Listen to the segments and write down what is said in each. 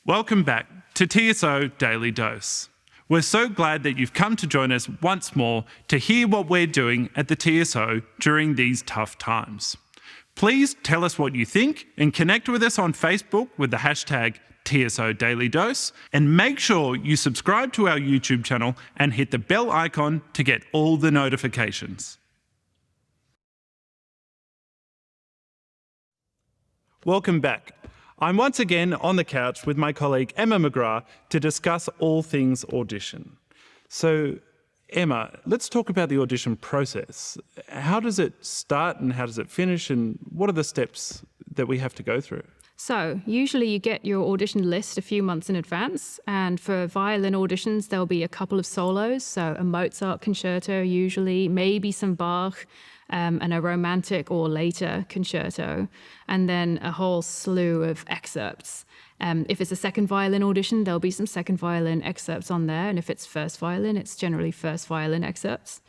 Welcome back to TSO Daily Dose. We're so glad that you've come to join us once more to hear what we're doing at the TSO during these tough times. Please tell us what you think and connect with us on Facebook with the hashtag TSO Daily Dose, and make sure you subscribe to our YouTube channel and hit the bell icon to get all the notifications. Welcome back. I'm once again on the couch with my colleague Emma McGrath to discuss all things audition. So, Emma, let's talk about the audition process. How does it start and how does it finish, and what are the steps that we have to go through? So usually you get your audition list a few months in advance, and for violin auditions there'll be a couple of solos, so a Mozart concerto usually, maybe some Bach, and a romantic or later concerto, and then a whole slew of excerpts. If it's a second violin audition, there'll be some second violin excerpts on there, and if it's first violin, it's generally first violin excerpts.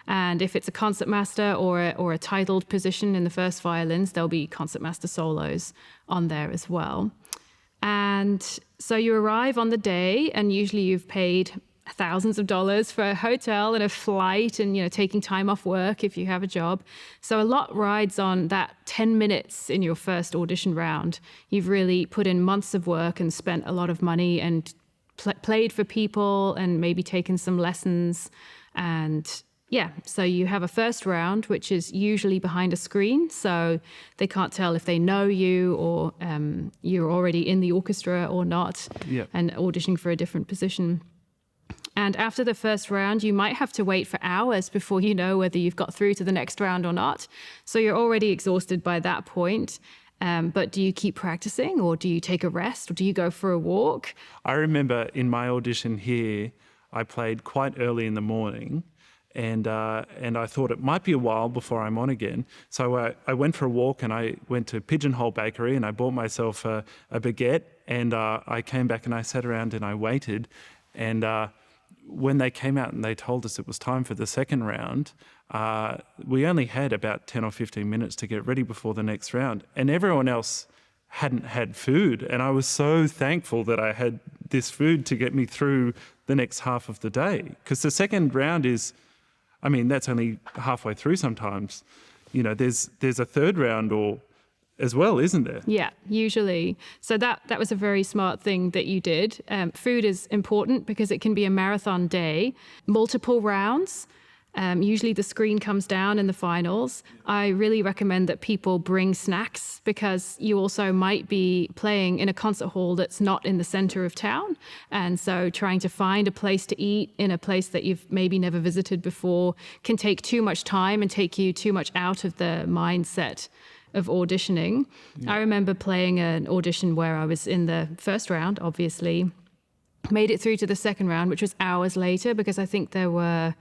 And if it's a concertmaster or a titled position in the first violins, there'll be concertmaster solos on there as well. And so you arrive on the day, and usually you've paid thousands of dollars for a hotel and a flight and, taking time off work if you have a job. So a lot rides on that 10 minutes in your first audition round. You've really put in months of work and spent a lot of money and played for people and maybe taken some lessons. And yeah, so you have a first round, which is usually behind a screen, so they can't tell if they know you or you're already in the orchestra or not, and auditioning for a different position. And after the first round, you might have to wait for hours before you know whether you've got through to the next round or not. So you're already exhausted by that point. But do you keep practicing, or do you take a rest, or do you go for a walk? I remember in my audition here, I played quite early in the morning. And I thought it might be a while before I'm on again. So I went for a walk, and I went to Pigeonhole Bakery and I bought myself a baguette, and I came back and I sat around and I waited. And when they came out and they told us it was time for the second round, we only had about 10 or 15 minutes to get ready before the next round. And everyone else hadn't had food. And I was so thankful that I had this food to get me through the next half of the day. Because the second round is, that's only halfway through sometimes. There's a third round or as well, isn't there? Yeah, usually. So that was a very smart thing that you did. Food is important because it can be a marathon day, multiple rounds. Usually the screen comes down in the finals. I really recommend that people bring snacks because you also might be playing in a concert hall that's not in the center of town. And so trying to find a place to eat in a place that you've maybe never visited before can take too much time and take you too much out of the mindset of auditioning. Yeah. I remember playing an audition where I was in the first round, obviously, made it through to the second round, which was hours later because I think there were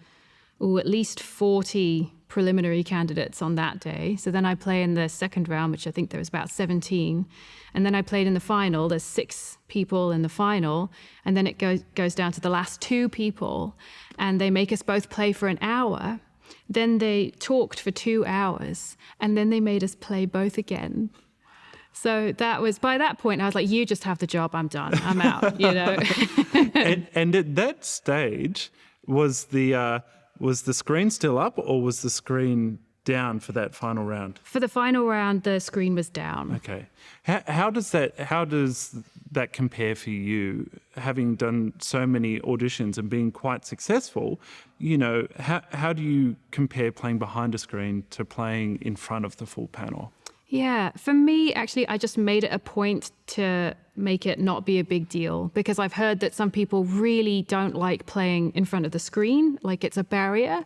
at least 40 preliminary candidates on that day. So then I play in the second round, which I think there was about 17. And then I played in the final. There's 6 people in the final. And then it goes down to the last 2 people. And they make us both play for an hour. Then they talked for 2 hours. And then they made us play both again. So that was, by that point, I was like, you just have the job. I'm done. I'm out, and at that stage, was the screen still up, or was the screen down for that final round? For the final round, the screen was down. Okay. How does that compare for you, having done so many auditions and being quite successful? How do you compare playing behind a screen to playing in front of the full panel? Yeah, for me, actually, I just made it a point to make it not be a big deal because I've heard that some people really don't like playing in front of the screen, like it's a barrier.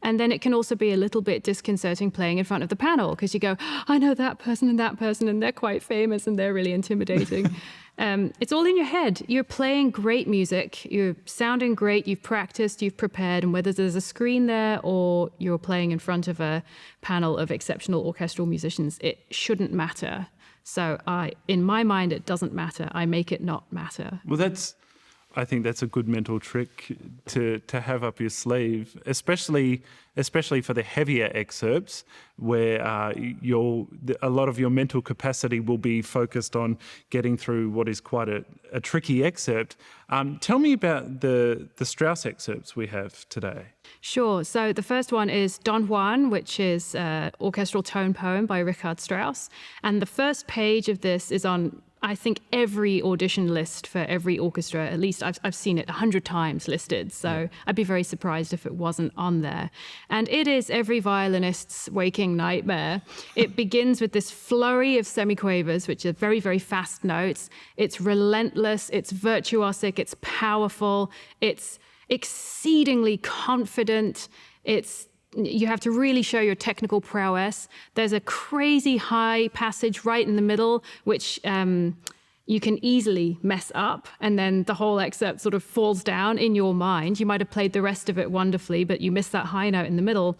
And then it can also be a little bit disconcerting playing in front of the panel because you go, I know that person, and they're quite famous and they're really intimidating. It's all in your head. You're playing great music, you're sounding great, you've practiced, you've prepared, and whether there's a screen there or you're playing in front of a panel of exceptional orchestral musicians, it shouldn't matter. So in my mind, it doesn't matter. I make it not matter. Well, I think that's a good mental trick to have up your sleeve, especially for the heavier excerpts where a lot of your mental capacity will be focused on getting through what is quite a tricky excerpt. Tell me about the Strauss excerpts we have today. Sure. So the first one is Don Juan, which is an orchestral tone poem by Richard Strauss. And the first page of this is on, I think, every audition list for every orchestra. At least I've seen it 100 times listed. So I'd be very surprised if it wasn't on there. And it is every violinist's waking nightmare. It begins with this flurry of semiquavers, which are very, very fast notes. It's relentless, it's virtuosic, it's powerful, it's exceedingly confident. You have to really show your technical prowess. There's a crazy high passage right in the middle, which you can easily mess up, and then the whole excerpt sort of falls down in your mind. You might have played the rest of it wonderfully, but you missed that high note in the middle,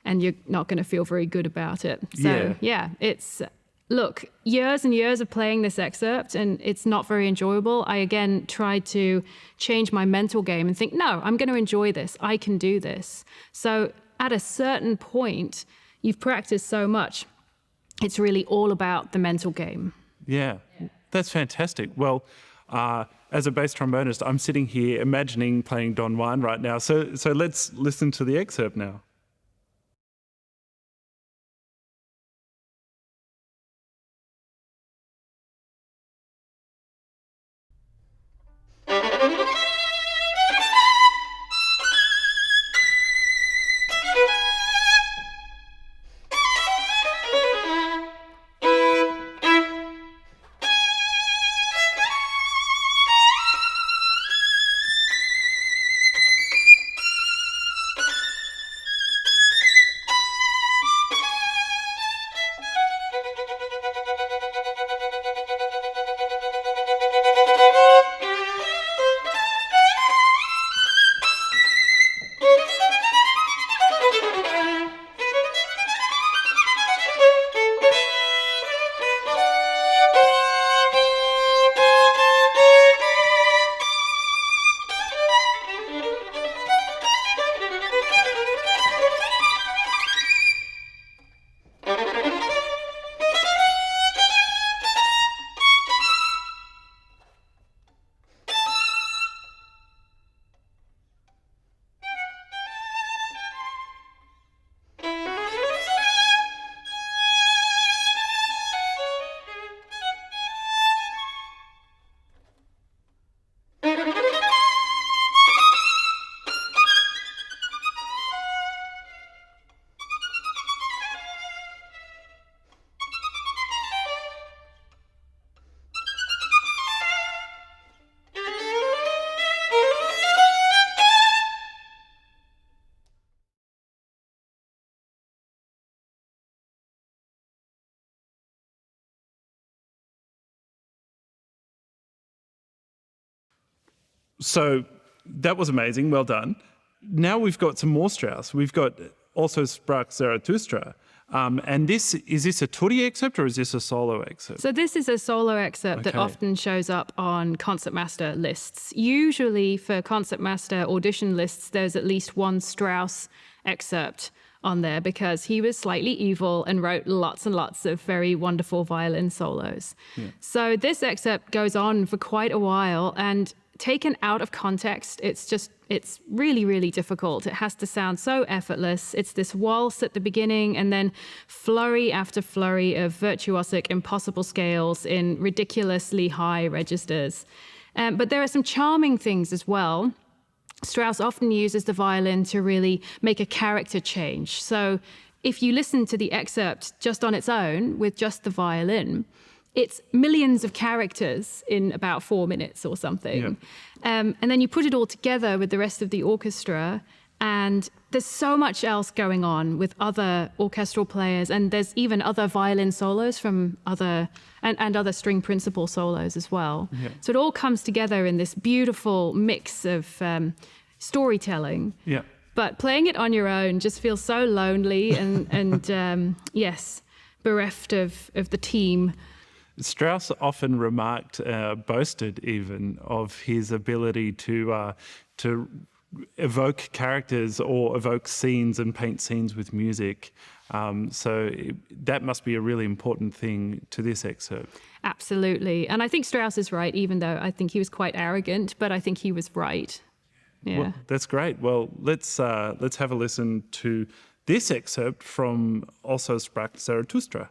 and you're not going to feel very good about it. So it's... Look, years and years of playing this excerpt, and it's not very enjoyable. I, again, tried to change my mental game and think, no, I'm going to enjoy this. I can do this. So at a certain point, you've practiced so much, it's really all about the mental game. Yeah, that's fantastic. Well, as a bass trombonist, I'm sitting here imagining playing Don Juan right now. So let's listen to the excerpt now. So that was amazing. Well done. Now we've got some more Strauss. We've got also sprach Zarathustra. And is this a Tutti excerpt or is this a solo excerpt? So this is a solo excerpt that often shows up on concertmaster lists. Usually for concertmaster audition lists, there's at least one Strauss excerpt on there because he was slightly evil and wrote lots and lots of very wonderful violin solos. Yeah. So this excerpt goes on for quite a while, and taken out of context, it's really, really difficult. It has to sound so effortless. It's this waltz at the beginning and then flurry after flurry of virtuosic, impossible scales in ridiculously high registers. But there are some charming things as well. Strauss often uses the violin to really make a character change. So if you listen to the excerpt just on its own with just the violin, it's millions of characters in about 4 minutes or something. Yeah. And then you put it all together with the rest of the orchestra, and there's so much else going on with other orchestral players, and there's even other violin solos from other string principal solos as well. Yeah. So it all comes together in this beautiful mix of storytelling. Yeah. But playing it on your own just feels so lonely and yes, bereft of the team. Strauss often remarked, boasted even, of his ability to evoke characters or evoke scenes and paint scenes with music. That must be a really important thing to this excerpt. Absolutely. And I think Strauss is right, even though I think he was quite arrogant, but I think he was right. Yeah. Well, that's great. Well, let's have a listen to this excerpt from also sprach Zarathustra.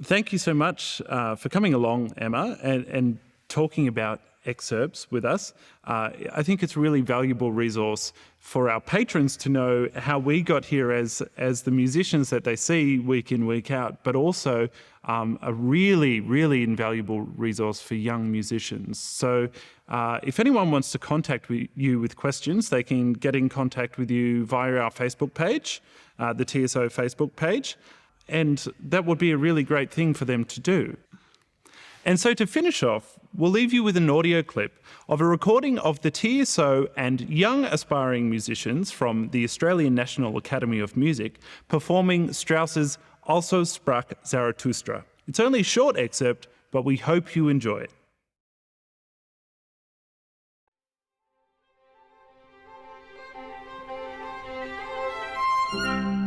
Thank you so much for coming along, Emma, and talking about excerpts with us. I think it's a really valuable resource for our patrons to know how we got here as the musicians that they see week in, week out, but also a really, really invaluable resource for young musicians. So if anyone wants to contact you with questions, they can get in contact with you via our Facebook page, the TSO Facebook page. And that would be a really great thing for them to do. And so to finish off, we'll leave you with an audio clip of a recording of the TSO and young aspiring musicians from the Australian National Academy of Music performing Strauss's Also sprach Zarathustra. It's only a short excerpt, but we hope you enjoy it. you.